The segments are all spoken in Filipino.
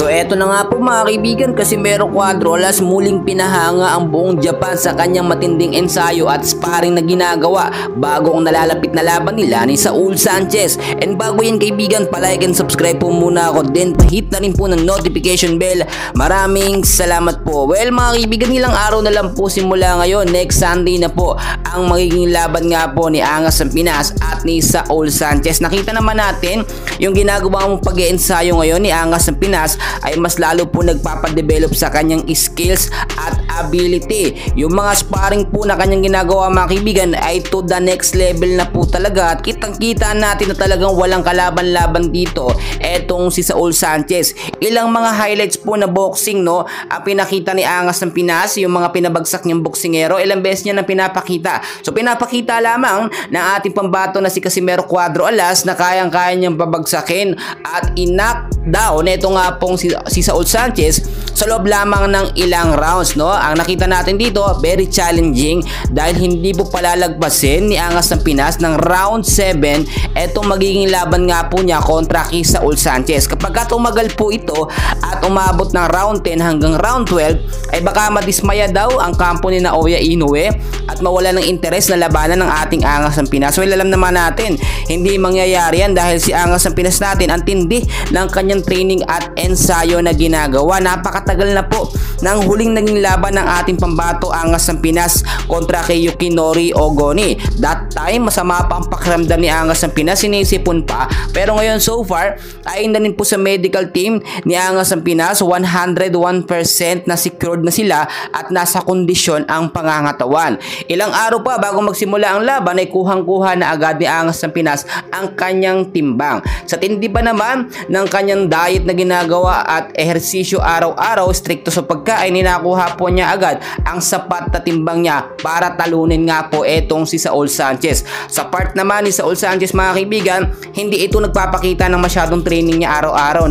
So eto na nga po mga kaibigan, Casimero Cuadro Alas muling pinahanga ang buong Japan sa kanyang matinding ensayo at sparring na ginagawa bago ang nalalapit na laban nila ni Saul Sanchez. And bago yan kaibigan, palike and subscribe po muna ako, then hit na rin po ng notification bell. Maraming salamat po. Well mga kaibigan, ilang araw na lang po simula ngayon, next Sunday na po ang magiging laban nga po ni Angas ng Pinas at ni Saul Sanchez. Nakita naman natin yung ginagawang pag-iensayo ngayon ni Angas ng Pinas ay mas lalo po nagpapadevelop sa kanyang skills at ability. Yung mga sparring po na kanyang ginagawa mga kaibigan ay to the next level na po talaga, at kitang-kita natin na talagang walang kalaban-laban dito etong si Saul Sanchez. Ilang mga highlights po na boxing ang pinakita ni Angas ng Pinas, yung mga pinabagsak niyang boksingero, ilang beses niya na pinapakita. So pinapakita lamang ng ating pambato na si Casimero Cuadro Alas na kayang-kaya niyang babagsakin at knock down ito nga pong si Saul Sanchez sa loob lamang ng ilang rounds. Ang nakita natin dito, very challenging dahil hindi po palalagpasin ni Angas ng Pinas ng round 7 etong magiging laban nga po niya kontra kay Saul Sanchez. Kapag tumagal po ito at umabot ng round 10 hanggang round 12 ay baka madismaya daw ang kampo ni Naoya Inoue at mawala ng interes na labanan ng ating Angas ng Pinas. Well, alam naman natin hindi mangyayari yan dahil si Angas ng Pinas natin ang tindi ng kanyang training at ensayo na ginagawa. Napakatagal na po ng huling naging laban ng ating pambato Angas ng Pinas kontra kay Yukinori Ogoni. That time masama pa ang pakiramdam ni Angas ng Pinas, sinisipon pa, pero ngayon so far ayon na rin po sa medical team ni Angas ng Pinas, 101% na secured na sila at nasa kondisyon ang pangangatawan. Ilang araw pa bago magsimula ang laban ay kuhang-kuha na agad ni Angas ng Pinas ang kanyang timbang. Sa tindi ba naman ng kanyang diet na ginagawa at ehersisyo araw-araw, stricto sa pagkain, ninakuha po niya agad ang sapat na timbang niya para talunin nga po etong si Saul Sanchez. Sa part naman ni Saul Sanchez mga kaibigan, hindi ito nagpapakita ng masyadong training niya araw-araw.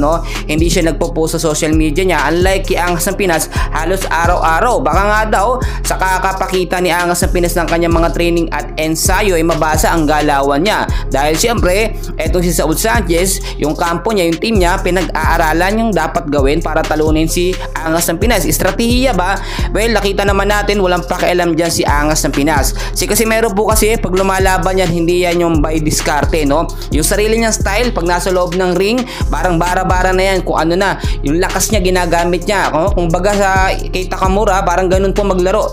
Hindi siya nagpo-post sa social media niya, unlike kay Angas ng Pinas halos araw-araw. Baka nga daw sa kakapakita ni Angas ng Pinas ng kanyang mga training at ensayo ay mabasa ang galawan niya, dahil siyempre etong si Saul Sanchez, yung kampo niya, yung team niya, pinag-aaralan yung dapat gawin para talunin si Angas ng Pinas. Estratehiya ba? Well, nakita naman natin walang pakialam dyan si Angas ng Pinas. Si Casimero po kasi pag lumalaban yan, hindi yan yung by diskarte, yung sarili niyang style pag nasa loob ng ring, parang bara-bara na yan kung ano na, yung lakas niya ginagamit niya. Kung baga sa kay Takamura, parang ganun po maglaro.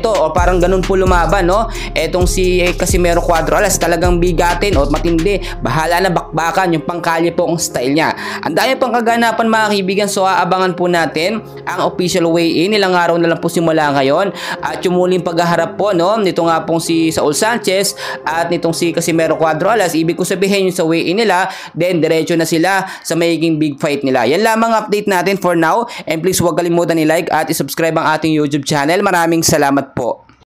O parang ganun po lumaban, etong si Casimero Cuadro Alas, talagang bigatin o matindi, bahala na bakbakan, yung pangkalye po ang style niya. Ang dami pang kaganapan mga kaibigan, so aabangan po natin ang official weigh-in. Ilang araw na lang po simula ngayon at yung muling paghaharap po nito nga pong si Saul Sanchez at nitong si Casimero Cuadro Alas. Ibig ko sabihin yung sa weigh-in nila, then diretso na sila sa magiging big fight nila. Yan lamang update natin for now, and please huwag kalimutan i-like at i-subscribe ang ating YouTube channel. Maraming salamat po.